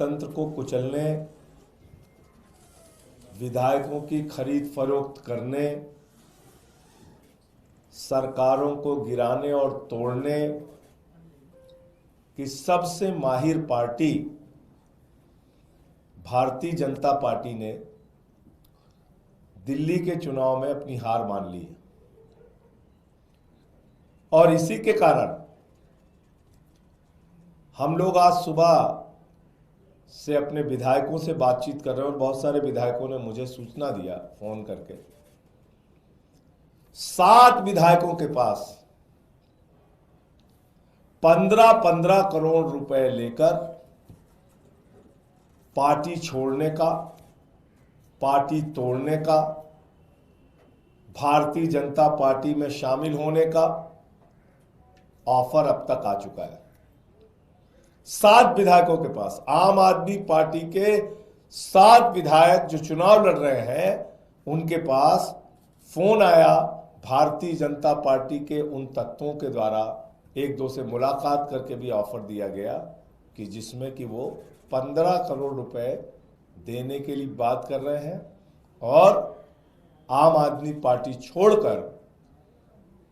लोकतंत्र को कुचलने, विधायकों की खरीद फरोख्त करने, सरकारों को गिराने और तोड़ने की सबसे माहिर पार्टी भारतीय जनता पार्टी ने दिल्ली के चुनाव में अपनी हार मान ली है। और इसी के कारण हम लोग आज सुबह से अपने विधायकों से बातचीत कर रहे हैं और बहुत सारे विधायकों ने मुझे सूचना दिया फोन करके। 7 विधायकों के पास 15-15 करोड़ रुपए लेकर पार्टी छोड़ने का, पार्टी तोड़ने का, भारतीय जनता पार्टी में शामिल होने का ऑफर अब तक आ चुका है। 7 विधायकों के पास, आम आदमी पार्टी के 7 विधायक जो चुनाव लड़ रहे हैं, उनके पास फोन आया भारतीय जनता पार्टी के उन तत्वों के द्वारा, एक दो से मुलाकात करके भी ऑफर दिया गया कि जिसमें कि वो 15 करोड़ रुपए देने के लिए बात कर रहे हैं और आम आदमी पार्टी छोड़कर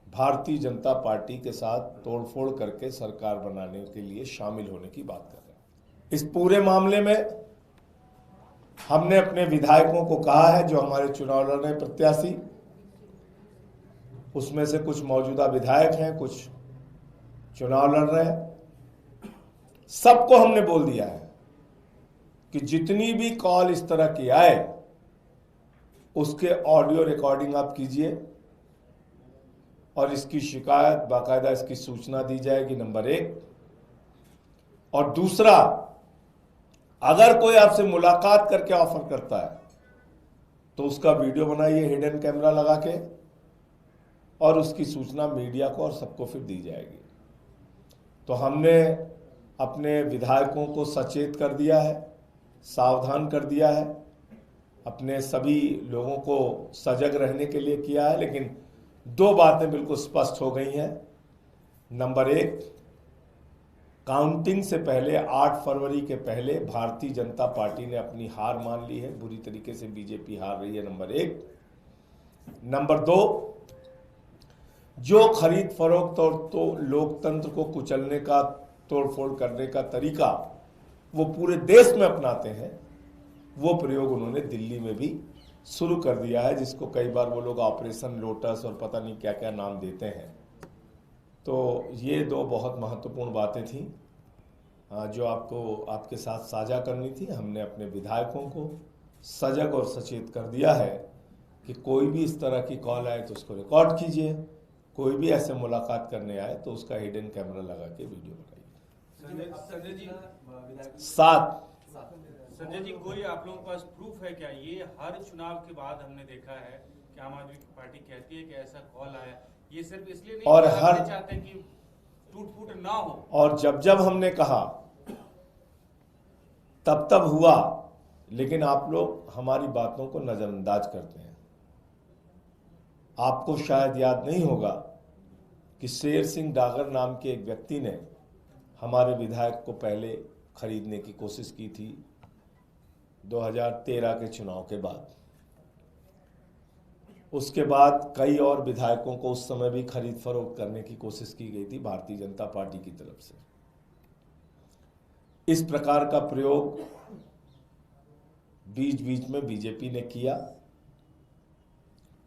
भारतीय जनता पार्टी के साथ तोड़फोड़ करके सरकार बनाने के लिए शामिल होने की बात कर रहे हैं। इस पूरे मामले में हमने अपने विधायकों को कहा है, जो हमारे चुनाव लड़ रहे प्रत्याशी, उसमें से कुछ मौजूदा विधायक हैं, कुछ चुनाव लड़ रहे हैं, सबको हमने बोल दिया है कि जितनी भी कॉल इस तरह की आए उसके ऑडियो रिकॉर्डिंग आप कीजिए और इसकी शिकायत, बाकायदा इसकी सूचना दी जाएगी, नंबर 1। और दूसरा, अगर कोई आपसे मुलाकात करके ऑफर करता है तो उसका वीडियो बनाइए हिडन कैमरा लगा के और उसकी सूचना मीडिया को और सबको फिर दी जाएगी। तो हमने अपने विधायकों को सचेत कर दिया है, सावधान कर दिया है, अपने सभी लोगों को सजग रहने के लिए किया है। लेकिन 2 बातें बिल्कुल स्पष्ट हो गई हैं। नंबर 1, काउंटिंग से पहले 8 फरवरी के पहले भारतीय जनता पार्टी ने अपनी हार मान ली है, बुरी तरीके से बीजेपी हार रही है, नंबर 1। नंबर 2, जो खरीद फरोख्त और तो लोकतंत्र को कुचलने का, तोड़फोड़ करने का तरीका वो पूरे देश में अपनाते हैं, वो प्रयोग उन्होंने दिल्ली में भी शुरू कर दिया है, जिसको कई बार वो लोग ऑपरेशन लोटस और पता नहीं क्या क्या नाम देते हैं। तो ये 2 बहुत महत्वपूर्ण बातें थी जो आपको आपके साथ साझा करनी थी। हमने अपने विधायकों को सजग और सचेत कर दिया है कि कोई भी इस तरह की कॉल आए तो उसको रिकॉर्ड कीजिए, कोई भी ऐसे मुलाकात करने आए तो उसका हिडन कैमरा लगा के वीडियो बनाइए। संजय जी, 7 संजय जी, कोई आप लोगों के पास प्रूफ है क्या? ये हर चुनाव के बाद हमने देखा है कि आम आदमी पार्टी कहती है कि ऐसा कॉल आया, ये सिर्फ इसलिए नहीं और कि हर चाहते हैं कि टूट फूट ना हो, और जब जब हमने कहा तब तब हुआ, लेकिन आप लोग हमारी बातों को नजरअंदाज करते हैं। आपको शायद याद नहीं होगा कि शेर सिंह डागर नाम के एक व्यक्ति ने हमारे विधायक को पहले खरीदने की कोशिश की थी 2013 के चुनाव के बाद। उसके बाद कई और विधायकों को उस समय भी खरीद फरोख्त करने की कोशिश की गई थी भारतीय जनता पार्टी की तरफ से। इस प्रकार का प्रयोग बीच बीच में बीजेपी ने किया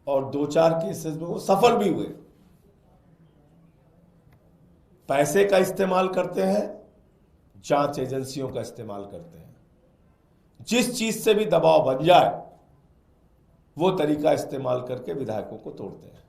और 2-4 केसेस में वो सफल भी हुए। पैसे का इस्तेमाल करते हैं, जांच एजेंसियों का इस्तेमाल करते हैं, जिस चीज से भी दबाव बन जाए वो तरीका इस्तेमाल करके विधायकों को तोड़ते हैं।